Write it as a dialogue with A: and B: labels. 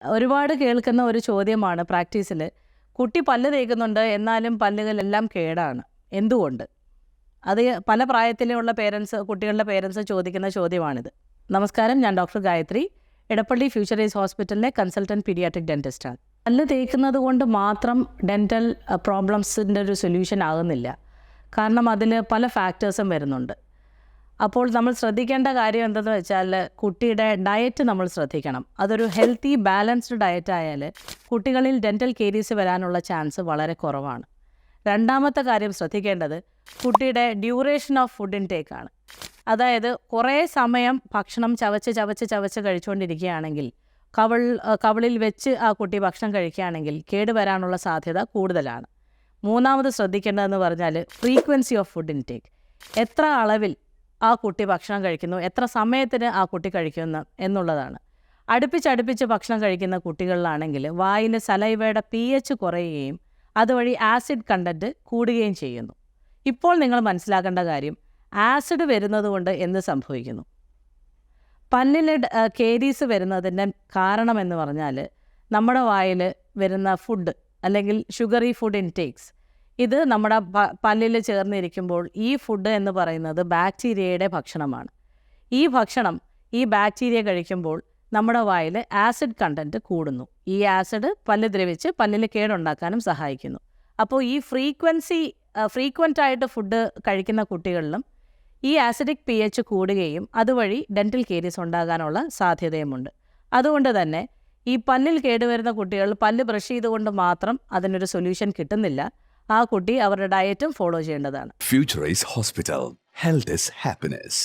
A: ഒരുപാട് കേൾക്കുന്ന ഒരു ചോദ്യമാണ് പ്രാക്ടീസിൽ. കുട്ടി പല്ല് തേക്കുന്നുണ്ട്, എന്നാലും പല്ലുകളെല്ലാം കേടാണ്. എന്തുകൊണ്ട്? അത് പല പ്രായത്തിലുള്ള കുട്ടികളുടെ പേരൻസ് ചോദിക്കുന്ന ചോദ്യമാണിത്. നമസ്കാരം, ഞാൻ ഡോക്ടർ ഗായത്രി, എടപ്പള്ളി ഫ്യൂച്ചറൈസ് ഹോസ്പിറ്റലിലെ കൺസൾട്ടൻറ്റ് പീഡിയാട്രിക് ഡെൻറ്റിസ്റ്റാണ്. പല്ല് തേക്കുന്നത് കൊണ്ട് മാത്രം ഡെൻറ്റൽ പ്രോബ്ലംസിൻ്റെ ഒരു സൊല്യൂഷൻ ആകുന്നില്ല. കാരണം അതിൽ പല ഫാക്ടേഴ്സും വരുന്നുണ്ട്. അപ്പോൾ നമ്മൾ ശ്രദ്ധിക്കേണ്ട കാര്യം എന്തെന്ന് വെച്ചാൽ, കുട്ടിയുടെ ഡയറ്റ് നമ്മൾ ശ്രദ്ധിക്കണം. അതൊരു ഹെൽത്തി ബാലൻസ്ഡ് ഡയറ്റ് ആയാൽ കുട്ടികളിൽ ഡെൻറ്റൽ കേരീസ് വരാനുള്ള ചാൻസ് വളരെ കുറവാണ്. രണ്ടാമത്തെ കാര്യം ശ്രദ്ധിക്കേണ്ടത് കുട്ടിയുടെ ഡ്യൂറേഷൻ ഓഫ് ഫുഡ് ഇൻടേക്കാണ്. അതായത് കുറേ സമയം ഭക്ഷണം ചവച്ച് കഴിച്ചുകൊണ്ടിരിക്കുകയാണെങ്കിൽ, കവിളിൽ വെച്ച് ആ കുട്ടി ഭക്ഷണം കഴിക്കുകയാണെങ്കിൽ കേടുവരാനുള്ള സാധ്യത കൂടുതലാണ്. മൂന്നാമത് ശ്രദ്ധിക്കേണ്ടതെന്ന് പറഞ്ഞാൽ ഫ്രീക്വൻസി ഓഫ് ഫുഡ് ഇൻടേക്ക്. എത്ര അളവിൽ ആ കുട്ടി ഭക്ഷണം കഴിക്കുന്നു, എത്ര സമയത്തിന് ആ കുട്ടി കഴിക്കുന്നു എന്നുള്ളതാണ്. അടുപ്പിച്ച് ഭക്ഷണം കഴിക്കുന്ന കുട്ടികളിലാണെങ്കിൽ വായിൽ സലൈവയുടെ pH കുറയുകയും അതുവഴി ആസിഡ് കണ്ടൻറ്റ് കൂടുകയും ചെയ്യുന്നു. ഇപ്പോൾ നിങ്ങൾ മനസ്സിലാക്കേണ്ട കാര്യം, ആസിഡ് വരുന്നത് കൊണ്ട് എന്ത് സംഭവിക്കുന്നു? പല്ലിൽ കേരീസ് വരുന്നതിൻ്റെ കാരണമെന്ന് പറഞ്ഞാൽ, നമ്മുടെ വായിൽ വരുന്ന ഫുഡ് അല്ലെങ്കിൽ ഷുഗറി ഫുഡ് ഇൻടേക്സ്, ഇത് നമ്മുടെ പല്ലിൽ ചേർന്നിരിക്കുമ്പോൾ ഈ ഫുഡ് എന്ന് പറയുന്നത് ബാക്ടീരിയയുടെ ഭക്ഷണമാണ്. ഈ ബാക്ടീരിയ കഴിക്കുമ്പോൾ നമ്മുടെ വായിൽ ആസിഡ് കണ്ടൻറ്റ് കൂടുന്നു. ഈ ആസിഡ് പല്ല് ദ്രവിച്ച് പല്ലിൽ കേടുണ്ടാക്കാനും സഹായിക്കുന്നു. അപ്പോൾ ഈ ഫ്രീക്വൻ്റ് ആയിട്ട് ഫുഡ് കഴിക്കുന്ന കുട്ടികളിലും ഈ ആസിഡിക് pH കൂടുകയും അതുവഴി ഡെൻറ്റൽ കേരീസ് ഉണ്ടാകാനുള്ള സാധ്യതയുമുണ്ട്. അതുകൊണ്ട് തന്നെ ഈ പല്ലിൽ കേടുവരുന്ന കുട്ടികൾ പല്ല് ബ്രഷ് ചെയ്തുകൊണ്ട് മാത്രം അതിനൊരു സൊല്യൂഷൻ കിട്ടുന്നില്ല. ആ കുട്ടി അവരുടെ ഡയറ്റും ഫോളോ ചെയ്യേണ്ടതാണ്.
B: Futurice Hospital. Health is happiness.